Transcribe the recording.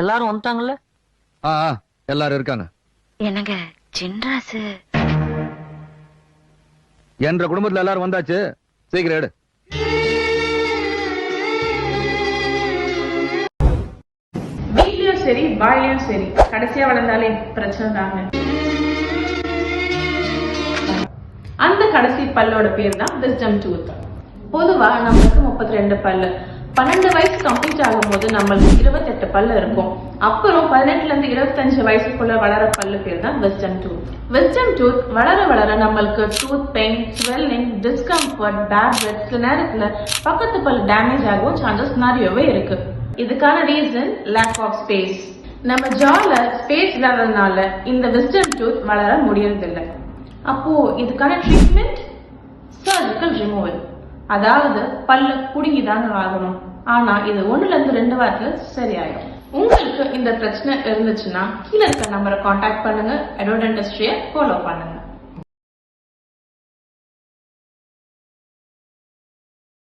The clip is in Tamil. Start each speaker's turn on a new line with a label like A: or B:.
A: எல்லாரும் வந்துட்டாங்கல்ல?
B: எல்லாரும் இருக்காங்க.
C: என்னங்க சின்ராசு
B: என்ற குடும்பத்துல எல்லாரும் வந்தாச்சு, சீக்கிரம் எடு.
D: வீட்லயும் சரி வாயிலும் சரி கடைசியா வளர்ந்தாலே பிரச்சனை தாங்க. அந்த கடைசி பல்லோட பேர் தான் விஸ்டம் டூத். பொதுவா நம்மளுக்கு 32 பல்லு. 12 வயசு கம்ப்ளீட் ஆகும் போது நம்மளுக்கு 28 பல்லு இருக்கும். அப்புறம் 18ல இருந்து 25 வயசுக்குள்ள வளர பல்லு பேர் தான் விஸ்டம் டூத். விஸ்டம் டூத் வளர வளர நம்மளுக்கு tooth pain, swelling, discomfort, bad breath, சில நேரத்துல பக்கத்து பல்லு டேமேஜ் ஆகும் சான்சஸ் நிறையவே இருக்கு. இதுக்கான ரீசன் லேக் ஆஃப் ஸ்பேஸ். நம்ம ஜால ஸ்பேஸ் இல்லாததுனால இந்த விஸ்டம் டூத் வளர முடியறதில்லை. அப்போ இதுக்கான ட்ரீட்மெண்ட் சர்ஜிக்கல் ரிமூவல். அதாவது பல்ல புடுங்கிதாங்க ஆகணும். ஆனா இது 1ல இருந்து 2 வாரத்துல சரியாயிடும். உங்களுக்கு இந்த பிரச்சனை இருந்துச்சுன்னா கீழே இருக்க நம்பரை கான்டாக்ட் பண்ணுங்க. எடோடென்டிஸ்ட்ரியை ஃபாலோ பண்ணுங்க.